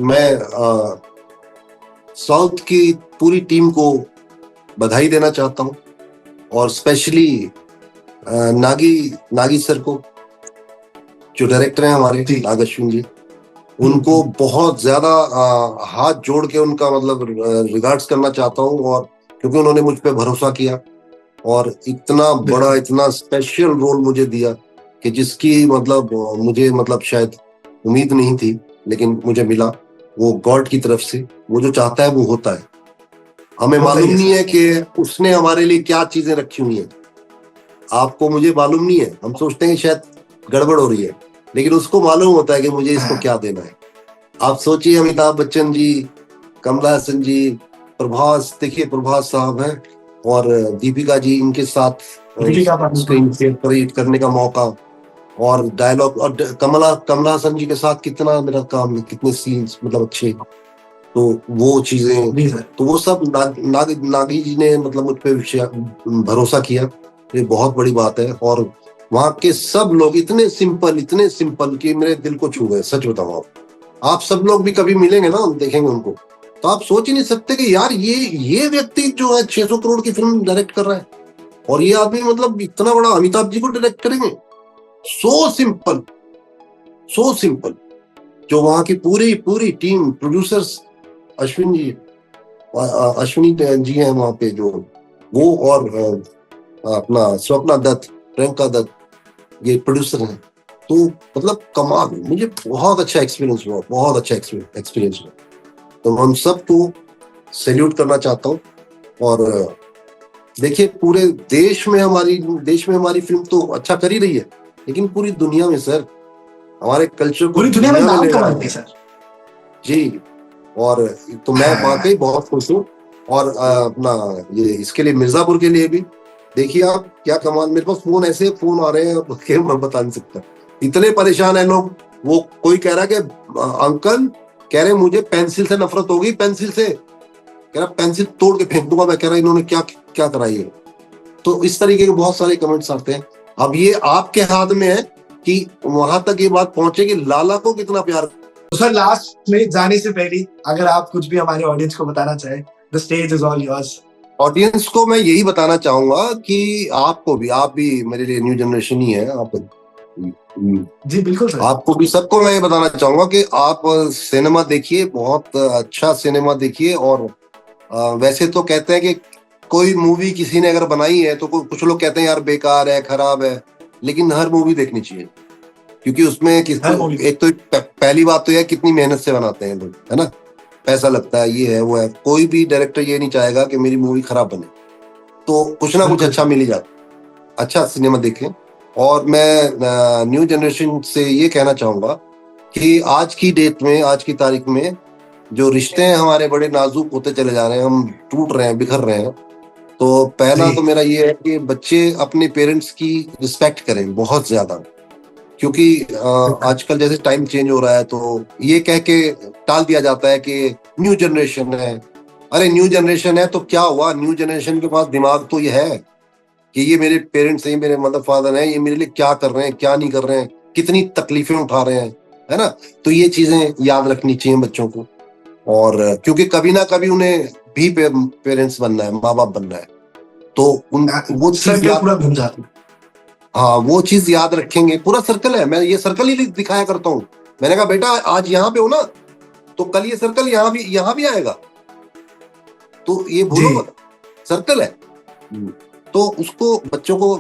मैं साउथ की पूरी टीम को बधाई देना चाहता हूँ, और स्पेशली नागी सर को, जो डायरेक्टर हैं हमारे नाग अश्विन जी, उनको बहुत ज्यादा हाथ जोड़ के उनका मतलब रिगार्ड्स करना चाहता हूँ। और क्योंकि उन्होंने मुझ पे भरोसा किया और इतना बड़ा इतना स्पेशल रोल मुझे दिया कि जिसकी मतलब मुझे मतलब शायद उम्मीद नहीं थी, लेकिन मुझे मिला वो गॉड की तरफ से। वो जो चाहता है वो होता है। हमें मालूम नहीं है कि उसने हमारे लिए क्या चीजें रखी हुई हैं, आपको मुझे मालूम नहीं है। हम सोचते हैं शायद गड़बड़ हो रही है, लेकिन उसको मालूम होता है कि मुझे इसको क्या देना है। आप सोचिए, अमिताभ बच्चन जी, कमला हसन जी, प्रभास, देखिए प्रभास साहब हैं, और दीपिका जी, इनके साथ स्क्रीन पे करने का मौका, और डायलॉग, और कमला हसन जी के साथ कितना मेरा काम, कितने सीन्स मतलब अच्छे। तो वो चीजें, तो वो सब नागी जी ने मतलब मुझ पे भरोसा किया, ये बहुत बड़ी बात है। और वहाँ के सब लोग इतने सिंपल कि मेरे दिल को छू गए, सच बताऊं। आप सब लोग भी कभी मिलेंगे ना, देखेंगे उनको, तो आप सोच ही नहीं सकते कि यार ये व्यक्ति जो है 600 करोड़ की फिल्म डायरेक्ट कर रहा है, और ये आदमी मतलब इतना बड़ा अमिताभ जी को डायरेक्ट करेंगे। So simple. जो वहाँ की पूरी टीम, प्रोड्यूसर्स, अश्विनी जी हैं वहाँ पे, जो वो, और अपना स्वप्ना दत्त, प्रियंका दत्त, ये प्रोड्यूसर हैं। तो मतलब कमाल, मुझे बहुत अच्छा एक्सपीरियंस हुआ। तो हम सबको सैल्यूट करना चाहता हूँ। और देखिए पूरे देश में हमारी फिल्म तो अच्छा कर ही रही है, लेकिन पूरी दुनिया में सर हमारे कल्चर को पूरी दुनिया में दुनिया में नाम ले कमा रहा दी है सर। जी। और तो मैं वाकई बहुत खुश हूँ। और अपना ये इसके लिए मिर्जापुर के लिए भी देखिए आप क्या कमाल, मेरे पास फोन ऐसे फोन आ रहे हैं अब कि मैं बता नहीं सकता, इतने परेशान है लोग। वो कोई कह रहा है कि अंकल कह रहे मुझे पेंसिल से नफरत हो गई, पेंसिल से, कह रहा पेंसिल तोड़ के फेंक दूंगा। मैं कह रहा इन्होंने क्या क्या कराई है। तो इस तरीके के बहुत सारे कमेंट्स आते हैं। अब ये आपके हाथ में है कि वहां तक ये बात पहुंचे कि लाला को कितना प्यार। तो सर लास्ट में जाने से पहले अगर आप कुछ भी हमारे ऑडियंस को बताना चाहें, the stage is all yours. Audience को मैं यही बताना चाहूंगा कि आपको भी, आप भी मेरे लिए न्यू जनरेशन ही है, आप जी बिल्कुल सर। आपको भी, सबको मैं ये बताना चाहूंगा कि आप सिनेमा देखिए, बहुत अच्छा सिनेमा देखिए। और वैसे तो कहते हैं कि कोई मूवी किसी ने अगर बनाई है तो कुछ लोग कहते हैं यार बेकार है, खराब है, लेकिन हर मूवी देखनी चाहिए, क्योंकि उसमें एक तो पहली बात तो यह कितनी मेहनत से बनाते हैं लोग, है ना, पैसा लगता है, ये है वो है। कोई भी डायरेक्टर ये नहीं चाहेगा कि मेरी मूवी खराब बने, तो कुछ ना कुछ अच्छा मिल ही जाता। अच्छा सिनेमा देखें। और मैं न्यू जनरेशन से ये कहना चाहूंगा कि आज की डेट में, आज की तारीख में जो रिश्ते हैं हमारे बड़े नाजुक होते चले जा रहे हैं, हम टूट रहे हैं, बिखर रहे हैं। तो पहला तो मेरा ये है कि बच्चे अपने पेरेंट्स की रिस्पेक्ट करें बहुत ज्यादा, क्योंकि आजकल जैसे टाइम चेंज हो रहा है तो ये कह के टाल दिया जाता है कि न्यू जनरेशन है। अरे न्यू जनरेशन है तो क्या हुआ, न्यू जनरेशन के पास दिमाग तो ये है कि ये मेरे पेरेंट्स हैं, मेरे मदर फादर हैं, ये मेरे लिए क्या कर रहे हैं, क्या नहीं कर रहे हैं, कितनी तकलीफें उठा रहे हैं, है ना। तो ये चीजें याद रखनी चाहिए बच्चों को। और क्योंकि कभी ना कभी उन्हें भी पेरेंट्स बनना है, माँ बाप बनना है, तो वो चीज पूरा घूम जाती। हाँ वो चीज याद रखेंगे। पूरा सर्कल है, मैं ये सर्कल ही दिखाया करता हूँ। मैंने कहा बेटा आज यहाँ पे हो ना, तो कल ये सर्कल यहाँ भी आएगा, तो ये भूलो मत, सर्कल है। तो उसको, बच्चों को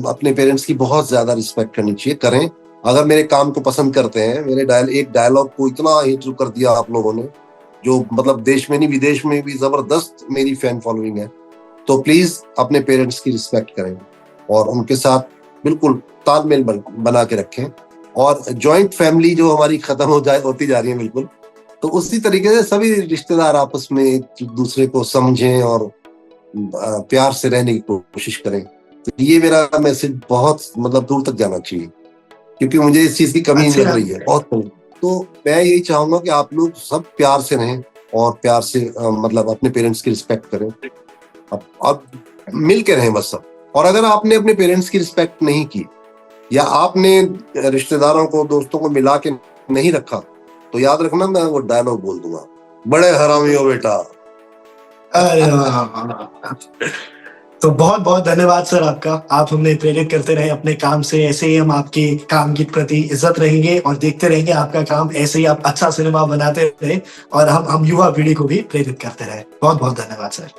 अपने पेरेंट्स की बहुत ज्यादा रिस्पेक्ट करनी चाहिए, करें। अगर मेरे काम को पसंद करते हैं, मेरे एक डायलॉग को इतना हिट कर दिया आप लोगों ने, जो मतलब देश में नहीं विदेश में भी जबरदस्त मेरी फैन फॉलोइंग है, तो प्लीज अपने पेरेंट्स की रिस्पेक्ट करें और उनके साथ बिल्कुल तालमेल बना के रखें। और जॉइंट फैमिली जो हमारी खत्म होती जा रही है बिल्कुल, तो उसी तरीके से सभी रिश्तेदार आपस में एक दूसरे को समझें और प्यार से रहने की कोशिश करें। तो ये मेरा मैसेज बहुत मतलब दूर तक जाना चाहिए, क्योंकि मुझे इस चीज की कमी लग रही है बहुत कमी। तो मैं यही चाहूंगा कि आप लोग सब प्यार से रहें और प्यार से मतलब अपने पेरेंट्स की रिस्पेक्ट करें, अब मिल के रहें बस सब। और अगर आपने अपने पेरेंट्स की रिस्पेक्ट नहीं की या आपने रिश्तेदारों को, दोस्तों को मिला के नहीं रखा, तो याद रखना मैं वो डायलॉग बोल दूंगा, बड़े हरामी हो बेटा। अरे तो बहुत बहुत धन्यवाद सर आपका। आप हमें प्रेरित करते रहे अपने काम से, ऐसे ही हम आपके काम के प्रति इज्जत रहेंगे और देखते रहेंगे आपका काम, ऐसे ही आप अच्छा सिनेमा बनाते रहे और हम युवा पीढ़ी को भी प्रेरित करते रहे। बहुत बहुत धन्यवाद सर।